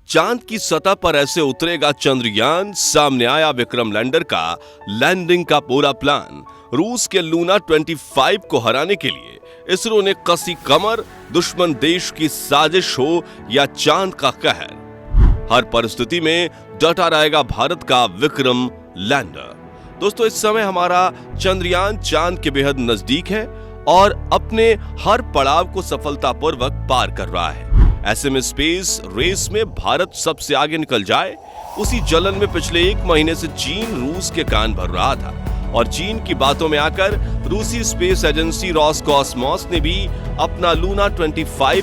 चांद की सतह पर ऐसे उतरेगा चंद्रयान, सामने आया विक्रम लैंडर का लैंडिंग का पूरा प्लान। रूस के लूना 25 को हराने के लिए इसरो ने कसी कमर, दुश्मन देश की साजिश हो या चांद का कहर, हर परिस्थिति में डटा रहेगा भारत का विक्रम लैंडर। दोस्तों, इस समय हमारा चंद्रयान चांद के बेहद नजदीक है और अपने हर पड़ाव को सफलतापूर्वक पार कर रहा है। ऐसे में स्पेस रेस में भारत सबसे आगे निकल जाए, उसी जलन में पिछले 1 महीने से चीन रूस के कान भर रहा था और चीन की बातों में आकर रूसी स्पेस एजेंसी रोसकॉस्मोस ने भी अपना लूना 25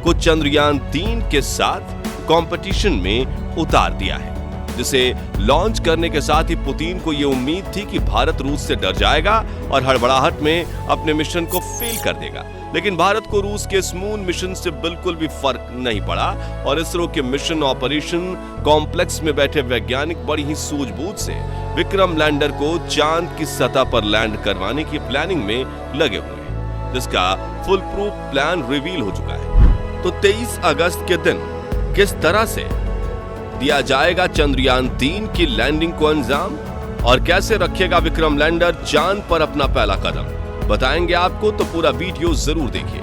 को चंद्रयान 3 के साथ कंपटीशन में उतार दिया है, जिसे लॉन्च करने के साथ ही पुतिन को यह उम्मीद थी कि भारत रूस से डर जाएगा और हड़बड़ाहट में अपने मिशन को फेल कर देगा। लेकिन भारत को रूस के इस मून मिशन से बिल्कुल भी फर्क नहीं पड़ा और इसरो के मिशन ऑपरेशन कॉम्प्लेक्स में बैठे वैज्ञानिक बड़ी ही सूझबूझ से विक्रम लैंडर को चांद की सतह पर लैंड करवाने की प्लानिंग में लगे हुए हैं, जिसका फुल प्रूफ प्लान रिवील हो चुका है। तो 23 अगस्त के दिन किस तरह से दिया जाएगा चंद्रयान 3 की लैंडिंग को अंजाम और कैसे रखेगा विक्रम लैंडर चांद पर अपना पहला कदम, बताएंगे आपको, तो पूरा वीडियो जरूर देखिए।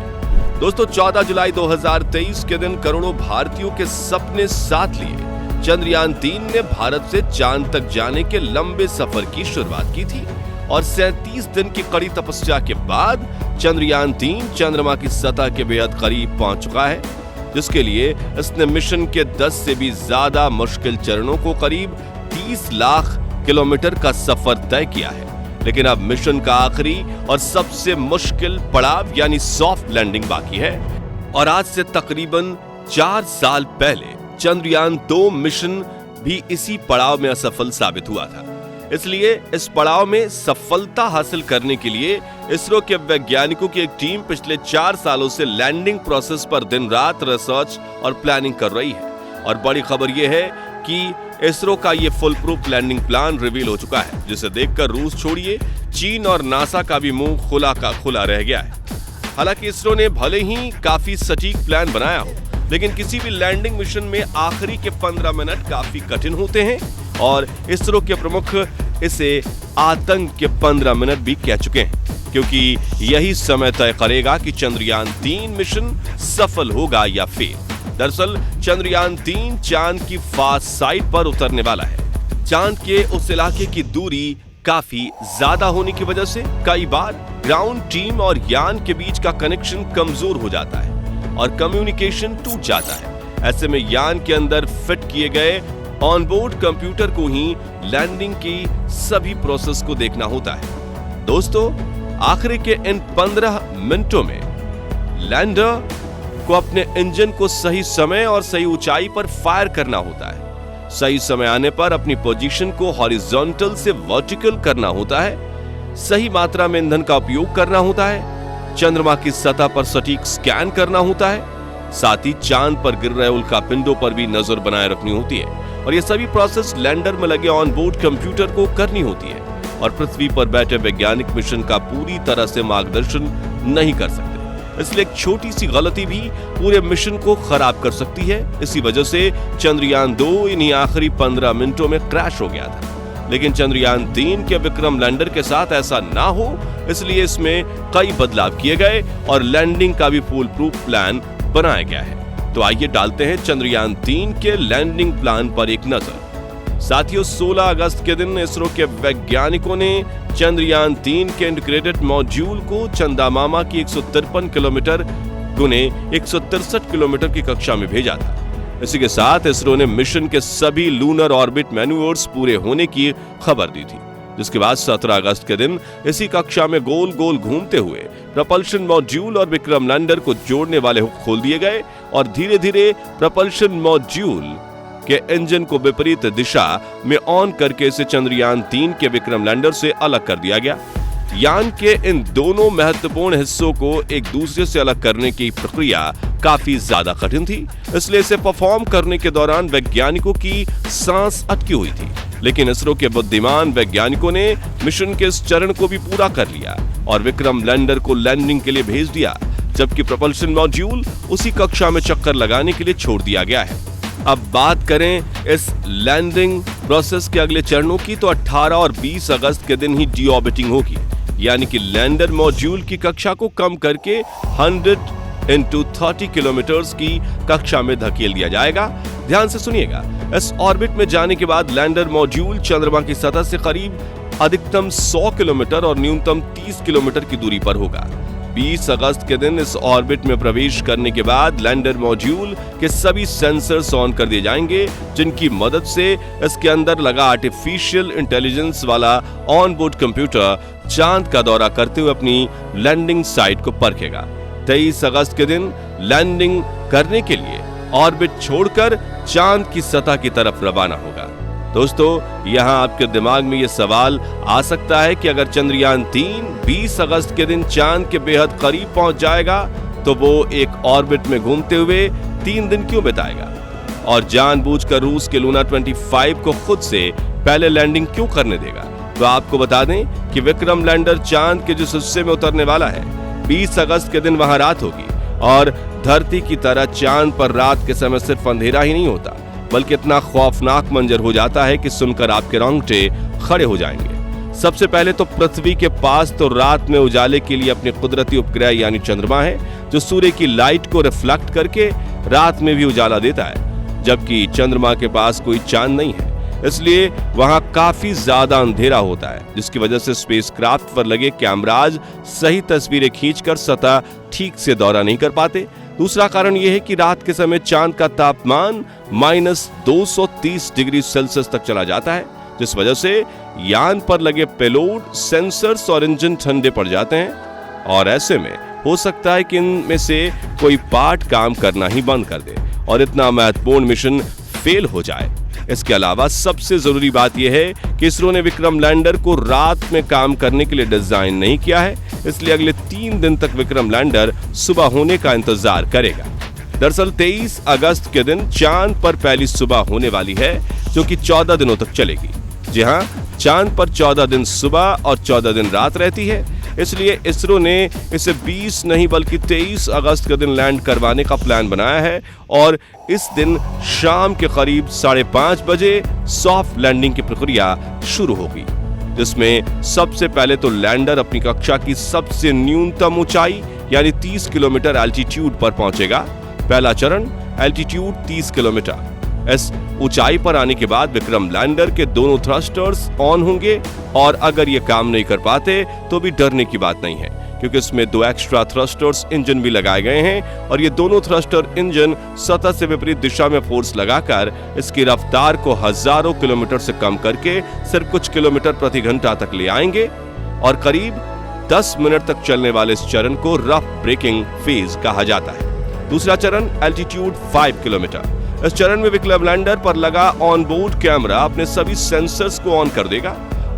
दोस्तों, 14 जुलाई 2023 के दिन करोड़ों भारतीयों के सपने साथ लिए चंद्रयान 3 ने भारत से चांद तक जाने के लंबे सफर की शुरुआत की थी और 37 दिन की कड़ी तपस्या के बाद चंद्रयान 3 चंद्रमा की सतह के बेहद करीब पहुंच चुका है, जिसके लिए इसने मिशन के 10 से भी ज्यादा मुश्किल चरणों को करीब 30 लाख किलोमीटर का सफर तय किया है। लेकिन अब मिशन का आखिरी और सबसे मुश्किल पड़ाव यानी सॉफ्ट लैंडिंग बाकी है और आज से तकरीबन 4 साल पहले चंद्रयान 2 मिशन भी इसी पड़ाव में असफल साबित हुआ था। इसलिए इस पड़ाव में सफलता हासिल करने के लिए इसरो के वैज्ञानिकों की एक टीम पिछले 4 सालों से लैंडिंग प्रोसेस पर दिन रात रिसर्च और प्लानिंग कर रही है और बड़ी खबर यह है कि इसरो का ये full proof landing plan reveal हो चुका है, जिसे देखकर रूस छोड़िए चीन और नासा का भी मुंह खुला का खुला रह गया है। हालांकि इसरो ने भले ही काफी सटीक प्लान बनाया हो, लेकिन किसी भी लैंडिंग मिशन में आखिरी के 15 मिनट काफी कठिन होते हैं और इसरो के प्रमुख इसे आतंक के 15 मिनट भी कह चुके हैं, क्योंकि यही समय तय करेगा कि चंद्रयान 3 मिशन सफल होगा या फेल। दरअसल चंद्रयान 3 चांद की फास्ट साइड पर उतरने वाला है। चांद के उस इलाके की दूरी काफी ज्यादा होने की वजह से कई बार ग्राउंड टीम और यान के बीच का कनेक्शन कमजोर हो जाता है और कम्युनिकेशन टूट जाता है। ऐसे में यान के अंदर फिट किए गए ऑनबोर्ड कंप्यूटर को ही लैंडिंग की सभी प्रोसेस को देखना होता है। दोस्तों, आखिरी के इन 15 मिनटों में लैंडर को अपने इंजन को सही समय और सही ऊंचाई पर फायर करना होता है। सही समय आने पर अपनी पोजीशन को हॉरिजॉन्टल से वर्टिकल करना होता है। सही मात्रा में ईंधन का उपयोग करना होता है। चंद्रमा की सतह पर सटीक स्कैन करना होता है। साथ ही चांद पर गिर रहे उल्कापिंडों पर भी नजर बनाए रखनी होती है और ये सभी प्रोसेस लैंडर में लगे ऑनबोर्ड कंप्यूटर को करनी होती है और पृथ्वी पर बैठे वैज्ञानिक मिशन का पूरी तरह से मार्गदर्शन नहीं कर सकते। इसलिए एक छोटी सी गलती भी पूरे मिशन को खराब कर सकती है। इसी वजह से चंद्रयान 2 इन्हीं आखिरी 15 मिनटों में क्रैश हो गया था। लेकिन चंद्रयान 3 के विक्रम लैंडर के साथ ऐसा ना हो, इसलिए इसमें कई बदलाव किए गए और लैंडिंग का भी फुल प्रूफ प्लान बनाया गया है। तो आइए डालते हैं चंद्रयान 3 के लैंडिंग प्लान पर एक नजर। साथियों, 16 अगस्त के दिन इसरो के वैज्ञानिकों ने चंद्रयान 3 के इंटीग्रेटेड मॉड्यूल को चंदामामा की 153 किलोमीटर गुने 163 किलोमीटर की कक्षा में भेजा था। इसी के साथ इसरो ने मिशन के सभी लूनर ऑर्बिट मैन्यूवर्स पूरे होने की खबर दी थी, जिसके बाद 17 अगस्त के दिन इसी कक्षा में गोल गोल घूमते हुए प्रपल्शन मॉड्यूल और विक्रम लैंडर को जोड़ने वाले हुक खोल दिए गए और धीरे धीरे प्रपल्शन मॉड्यूल के इंजन को विपरीत दिशा में ऑन करके इसे चंद्रयान 3 के विक्रम लैंडर से अलग कर दिया गया। यान के इन दोनों महत्वपूर्ण हिस्सों को एक दूसरे से अलग करने की प्रक्रिया काफी ज्यादा कठिन थी, इसलिए इसे परफॉर्म करने के दौरान वैज्ञानिकों की सांस अटकी हुई थी। लेकिन इसरो के बुद्धिमान वैज्ञानिकों ने मिशन के इस चरण को भी पूरा कर लिया और विक्रम लैंडर को लैंडिंग के लिए भेज दिया, जबकि प्रपल्शन मॉड्यूल उसी कक्षा में चक्कर लगाने के लिए छोड़ दिया गया है। अब बात करें इस लैंडिंग प्रोसेस के अगले चरणों की, तो 18 और 20 अगस्त के दिन ही डीऑर्बिटिंग होगी, यानी कि लैंडर मॉड्यूल की कक्षा को कम करके 100 into 30 किलोमीटर्स की कक्षा में धकेल दिया जाएगा। ध्यान से सुनिएगा, इस ऑर्बिट में जाने के बाद लैंडर मॉड्यूल चंद्रमा की सतह से करीब अधिकतम 100 किलोमीटर और न्यूनतम 30 किलोमीटर की दूरी पर होगा। 20 अगस्त के दिन इस ऑर्बिट में प्रवेश करने के बाद लैंडर मॉड्यूल के सभी सेंसर्स ऑन कर दिए जाएंगे, जिनकी मदद से इसके अंदर लगा आर्टिफिशियल इंटेलिजेंस वाला ऑन बोर्ड कंप्यूटर चांद का दौरा करते हुए अपनी लैंडिंग साइट को परखेगा। 23 अगस्त के दिन लैंडिंग करने के लिए ऑर्बिट छोड़कर चांद की सतह की तरफ रवाना होगा। दोस्तों, यहां आपके दिमाग में यह सवाल आ सकता है कि अगर चंद्रयान 3 20 अगस्त के दिन चांद के बेहद करीब पहुंच जाएगा तो वो एक ऑर्बिट में घूमते हुए 3 दिन क्यों बिताएगा, और जानबूझकर रूस के लूना 25 को खुद से पहले लैंडिंग क्यों करने देगा। तो आपको बता दें कि विक्रम लैंडर चांद के जिस हिस्से में उतरने वाला है, 20 अगस्त के दिन वहां रात होगी, और धरती की तरह चांद पर रात के समय सिर्फ अंधेरा ही नहीं होता, बल्कि इतना खौफनाक मंजर हो जाता है कि सुनकर आपके रोंगटे खड़े हो जाएंगे। सबसे पहले तो पृथ्वी के पास तो रात में उजाले के लिए अपने कुदरती उपग्रह यानी चंद्रमा है, जो सूर्य की लाइट को रिफ्लेक्ट करके रात में भी उजाला देता है, जबकि चंद्रमा के पास कोई चांद नहीं है, इसलिए वहां काफी ज्यादा अंधेरा होता है, जिसकी वजह से स्पेसक्राफ्ट पर लगे कैमराज सही तस्वीरें खींचकर सतह ठीक से दौरा नहीं कर पाते। दूसरा कारण यह है कि रात के समय चांद का तापमान -230 डिग्री सेल्सियस तक चला जाता है, जिस वजह से यान पर लगे पेलोड, सेंसर्स और इंजन ठंडे पड़ जाते हैं, और ऐसे में हो सकता है कि इनमें से कोई पार्ट काम करना ही बंद कर दे और इतना महत्वपूर्ण मिशन फेल हो जाए। इसके अलावा सबसे जरूरी बात यह है कि इसरो ने विक्रम लैंडर को रात में काम करने के लिए डिजाइन नहीं किया है, इसलिए अगले 3 दिन तक विक्रम लैंडर सुबह होने का इंतजार करेगा। दरअसल 23 अगस्त के दिन चांद पर पहली सुबह होने वाली है, जो कि 14 दिनों तक चलेगी। जी हां, चांद पर 14 दिन सुबह और 14 दिन रात रहती है, इसलिए इसरो ने इसे 20 नहीं बल्कि 23 अगस्त के दिन लैंड करवाने का प्लान बनाया है, और इस दिन शाम के करीब 5:30 बजे सॉफ्ट लैंडिंग की प्रक्रिया शुरू होगी, जिसमें सबसे पहले तो लैंडर अपनी कक्षा की सबसे न्यूनतम ऊंचाई यानी 30 किलोमीटर एल्टीट्यूड पर पहुंचेगा। पहला चरण एल्टीट्यूड 30 किलोमीटर। इस ऊंचाई पर आने के बाद विक्रम लैंडर के दोनों थ्रस्टर्स ऑन होंगे, और अगर ये काम नहीं कर पाते तो भी डरने की बात नहीं है, क्योंकि इसमें 2 एक्स्ट्रा थ्रस्टर्स इंजन भी लगाए गए हैं, और ये दोनों थ्रस्टर इंजन सतह से विपरीत दिशा में फोर्स लगाकर इसकी रफ्तार को हजारों किलोमीटर से कम करके सिर्फ कुछ किलोमीटर प्रति घंटा तक ले आएंगे, और करीब 10 मिनट तक चलने वाले इस चरण को रफ ब्रेकिंग फेज कहा जाता है। दूसरा चरण एल्टीट्यूड 5 किलोमीटर। इस चरण में विक्रम लैंडर पर लगा ऑन बोर्ड कैमरा अपने सभी सेंसर्स को ऑन कर देगा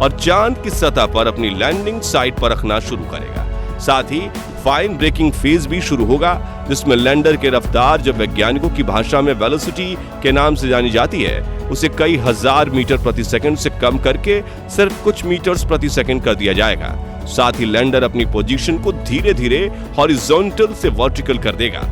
और चांद की सतह पर अपनी लैंडिंग साइट पर रखना शुरू करेगा। साथ ही फाइन ब्रेकिंग फेज भी शुरू होगा, जिसमें लैंडर की रफ्तार, जो वैज्ञानिकों की भाषा में वेलोसिटी के नाम से जानी जाती है, उसे कई हजार मीटर प्रति सेकंड से कम करके सिर्फ कुछ मीटर्स प्रति सेकंड कर दिया जाएगा। साथ ही लैंडर अपनी पोजीशन को धीरे धीरे हॉरिजॉन्टल से वर्टिकल कर देगा।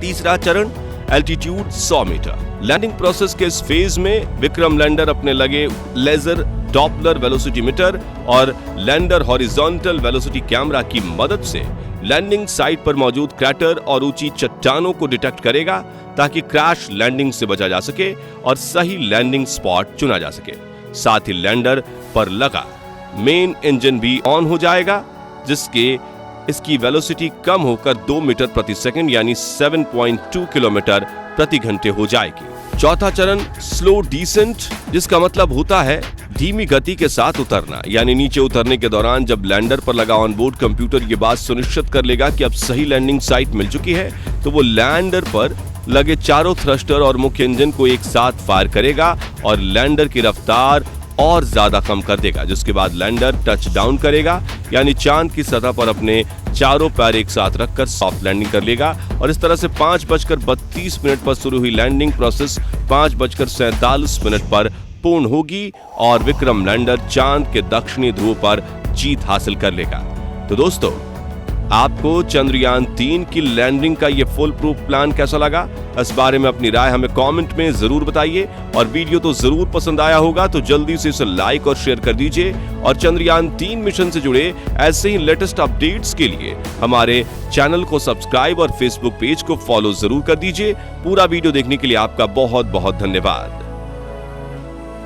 तीसरा चरण एल्टीट्यूड 100 मीटर। लैंडिंग प्रोसेस के इस फेज में विक्रम लैंडर अपने लगे लेजर डॉपलर वेलोसिटी मीटर और लैंडर हॉरिजॉन्टल वेलोसिटी कैमरा की मदद से लैंडिंग साइट पर मौजूद क्रैटर और ऊंची चट्टानों को डिटेक्ट करेगा, ताकि क्रैश लैंडिंग से बचा जा सके और सही लैंडिंग स्पॉट चुना जा सके। साथ ही लैंडर पर लगा मेन इंजन भी ऑन हो जाएगा, जिसके इसकी वेलोसिटी कम होकर 2 मीटर प्रति सेकंड यानी 7.2 किलोमीटर प्रति घंटे हो जाएगी। चौथा चरण स्लो डिसेंट, जिसका मतलब होता है धीमी गति के साथ उतरना, यानी नीचे उतरने के दौरान जब लैंडर पर लगा ऑनबोर्ड कंप्यूटर ये बात सुनिश्चित कर लेगा कि अब सही लैंडिंग साइट मिल चुकी है, तो वो लैंडर पर लगे चारों थ्रस्टर और मुख्य इंजन को एक साथ फायर करेगा और लैंडर की रफ्तार और ज्यादा कम कर देगा, जिसके बाद लैंडर टच डाउन करेगा, यानी चांद की सतह पर अपने चारों पैर एक साथ रखकर सॉफ्ट लैंडिंग कर लेगा। और इस तरह से 5:32 पर शुरू हुई लैंडिंग प्रोसेस 5:47 पर पूर्ण होगी और विक्रम लैंडर चांद के दक्षिणी ध्रुव पर जीत हासिल कर लेगा। तो दोस्तों, आपको चंद्रयान 3 की लैंडिंग का ये फुल प्रूफ प्लान कैसा लगा? इस बारे में अपनी राय हमें कमेंट में जरूर बताइए और वीडियो तो जरूर पसंद आया होगा तो जल्दी से इसे लाइक और शेयर कर दीजिए और चंद्रयान 3 मिशन से जुड़े ऐसे ही लेटेस्ट अपडेट्स के लिए हमारे चैनल को सब्सक्राइब और फेसबुक पेज को फॉलो जरूर कर दीजिए। पूरा वीडियो देखने के लिए आपका बहुत बहुत धन्यवाद।